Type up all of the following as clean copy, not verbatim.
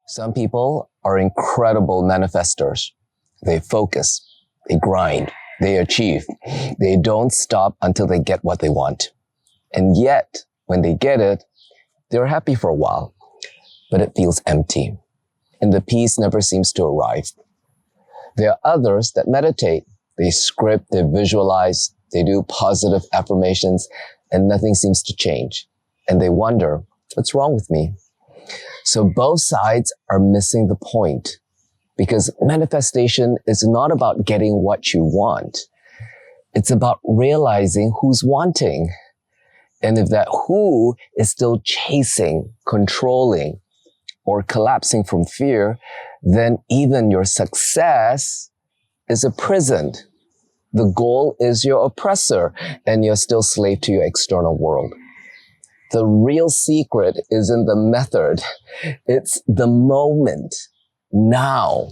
Some people are incredible manifestors. They focus, they grind, they achieve. They don't stop until they get what they want. And yet, when they get it, they're happy for a while, but it feels empty. And the peace never seems to arrive. There are others that meditate. They script, they visualize, they do positive affirmations, and nothing seems to change. And they wonder, what's wrong with me? So both sides are missing the point, because manifestation is not about getting what you want. It's about realizing who's wanting. And if that who is still chasing, controlling, or collapsing from fear, then even your success is a prison. The goal is your oppressor, and you're still slave to your external world. The real secret isn't the method. It's the moment, now.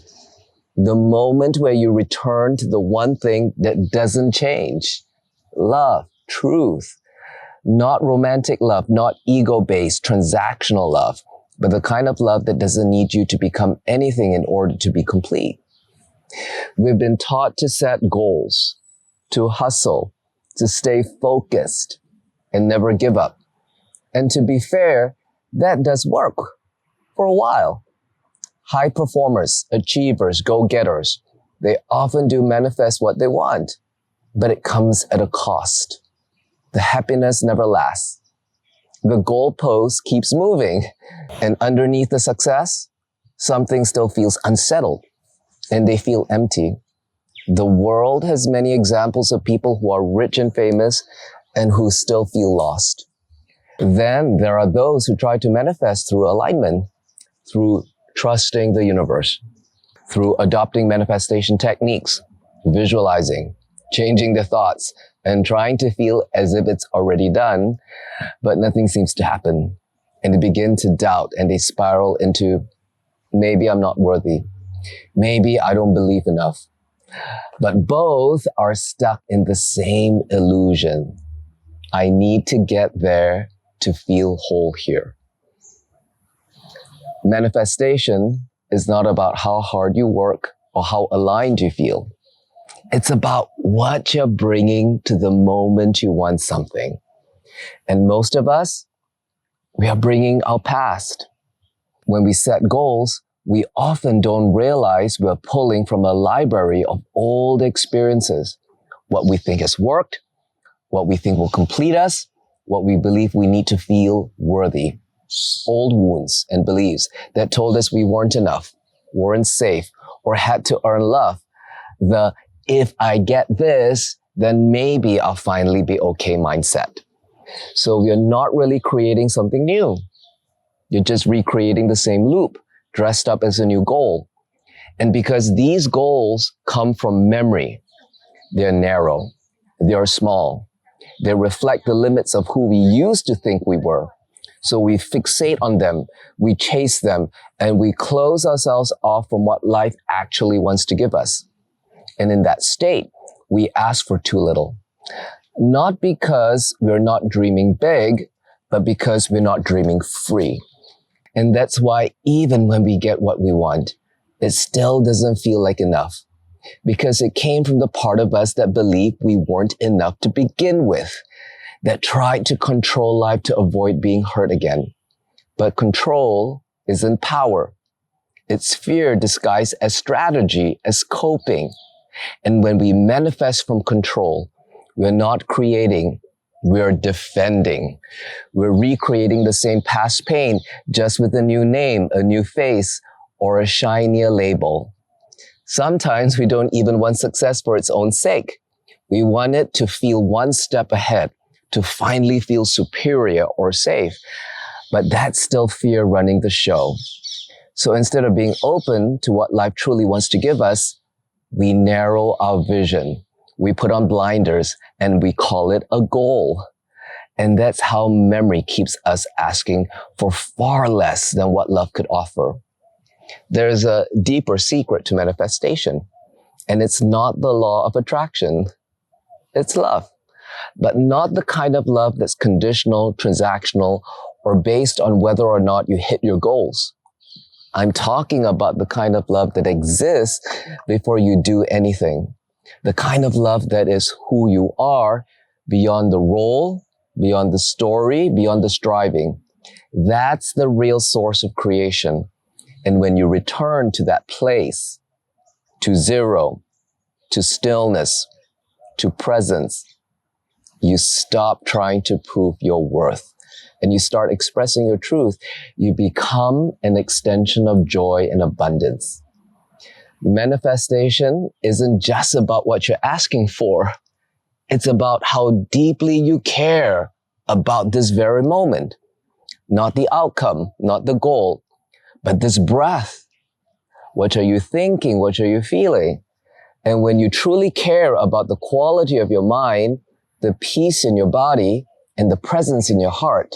The moment where you return to the one thing that doesn't change. Love, truth. Not romantic love, not ego-based, transactional love, but the kind of love that doesn't need you to become anything in order to be complete. We've been taught to set goals, to hustle, to stay focused, and never give up. And to be fair, that does work for a while. High performers, achievers, go-getters, they often do manifest what they want, but it comes at a cost. The happiness never lasts. The goalpost keeps moving, and underneath the success, something still feels unsettled, and they feel empty. The world has many examples of people who are rich and famous and who still feel lost. Then there are those who try to manifest through alignment, through trusting the universe, through adopting manifestation techniques, visualizing, changing their thoughts, and trying to feel as if it's already done, but nothing seems to happen. And they begin to doubt, and they spiral into, maybe I'm not worthy. Maybe I don't believe enough. But both are stuck in the same illusion. I need to get there to feel whole here. Manifestation is not about how hard you work or how aligned you feel. It's about what you're bringing to the moment you want something. And most of us, we are bringing our past. When we set goals, we often don't realize we're pulling from a library of old experiences. What we think has worked, what we think will complete us, what we believe we need to feel worthy. Old wounds and beliefs that told us we weren't enough, weren't safe, or had to earn love. The if I get this, then maybe I'll finally be okay mindset. So we're not really creating something new. You're just recreating the same loop, dressed up as a new goal. And because these goals come from memory, they're narrow, they're small, they reflect the limits of who we used to think we were. So we fixate on them, we chase them, and we close ourselves off from what life actually wants to give us. And in that state, we ask for too little. Not because we're not dreaming big, but because we're not dreaming free. And that's why even when we get what we want, it still doesn't feel like enough. Because it came from the part of us that believed we weren't enough to begin with, that tried to control life to avoid being hurt again. But control isn't power. It's fear disguised as strategy, as coping. And when we manifest from control, we're not creating, we're defending. We're recreating the same past pain, just with a new name, a new face, or a shinier label. Sometimes we don't even want success for its own sake. We want it to feel one step ahead, to finally feel superior or safe. But that's still fear running the show. So instead of being open to what life truly wants to give us, we narrow our vision. We put on blinders and we call it a goal. And that's how memory keeps us asking for far less than what love could offer. There's a deeper secret to manifestation, and it's not the law of attraction. It's love, but not the kind of love that's conditional, transactional, or based on whether or not you hit your goals. I'm talking about the kind of love that exists before you do anything. The kind of love that is who you are beyond the role, beyond the story, beyond the striving. That's the real source of creation. And when you return to that place, to zero, to stillness, to presence, you stop trying to prove your worth and you start expressing your truth. You become an extension of joy and abundance. Manifestation isn't just about what you're asking for. It's about how deeply you care about this very moment. Not the outcome, not the goal, but this breath. What are you thinking? What are you feeling? And when you truly care about the quality of your mind, the peace in your body, and the presence in your heart,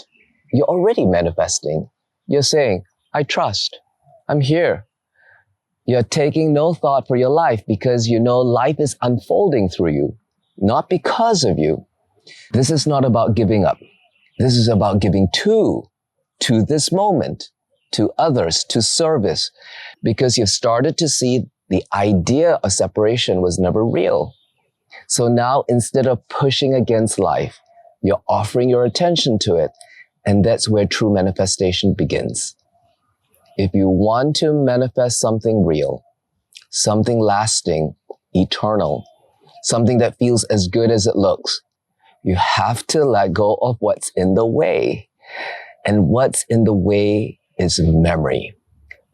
you're already manifesting. You're saying, I trust. I'm here. You're taking no thought for your life because you know life is unfolding through you, not because of you. This is not about giving up. This is about giving to this moment, to others, to service, because you've started to see the idea of separation was never real. So now, instead of pushing against life, you're offering your attention to it. And that's where true manifestation begins. If you want to manifest something real, something lasting, eternal, something that feels as good as it looks, you have to let go of what's in the way. And what's in the way is memory,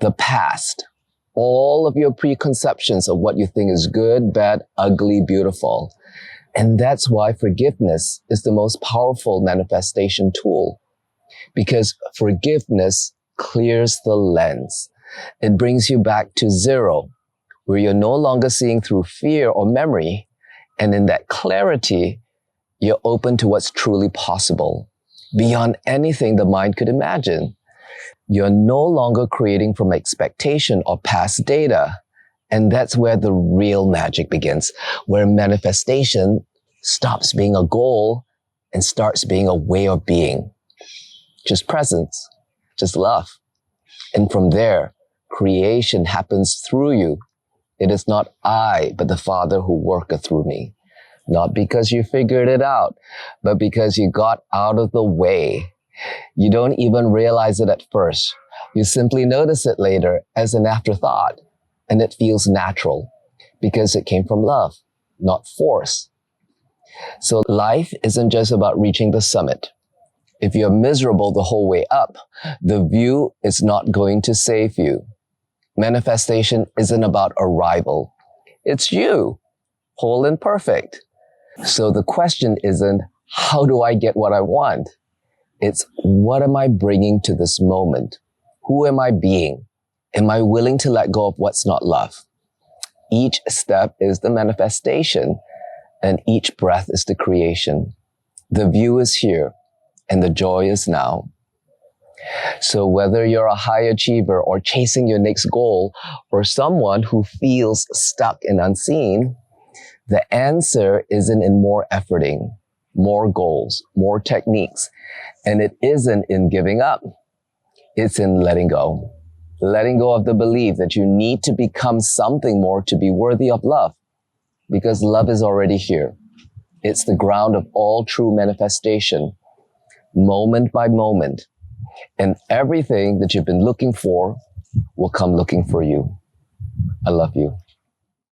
the past, all of your preconceptions of what you think is good, bad, ugly, beautiful. And that's why forgiveness is the most powerful manifestation tool, because forgiveness clears the lens. It brings you back to zero, where you're no longer seeing through fear or memory. And in that clarity, you're open to what's truly possible, beyond anything the mind could imagine. You're no longer creating from expectation or past data. And that's where the real magic begins, where manifestation stops being a goal and starts being a way of being. Just presence, just love. And from there, creation happens through you. It is not I, but the Father who worketh through me. Not because you figured it out, but because you got out of the way. You don't even realize it at first. You simply notice it later as an afterthought, and it feels natural because it came from love, not force. So life isn't just about reaching the summit. If you're miserable the whole way up, the view is not going to save you. Manifestation isn't about arrival. It's you, whole and perfect. So the question isn't, how do I get what I want? It's, what am I bringing to this moment? Who am I being? Am I willing to let go of what's not love? Each step is the manifestation, and each breath is the creation. The view is here, and the joy is now. So whether you're a high achiever or chasing your next goal, or someone who feels stuck and unseen, the answer isn't in more efforting, more goals, more techniques, and it isn't in giving up. It's in letting go. Letting go of the belief that you need to become something more to be worthy of love, because love is already here. It's the ground of all true manifestation, moment by moment, and everything that you've been looking for will come looking for you. I love you.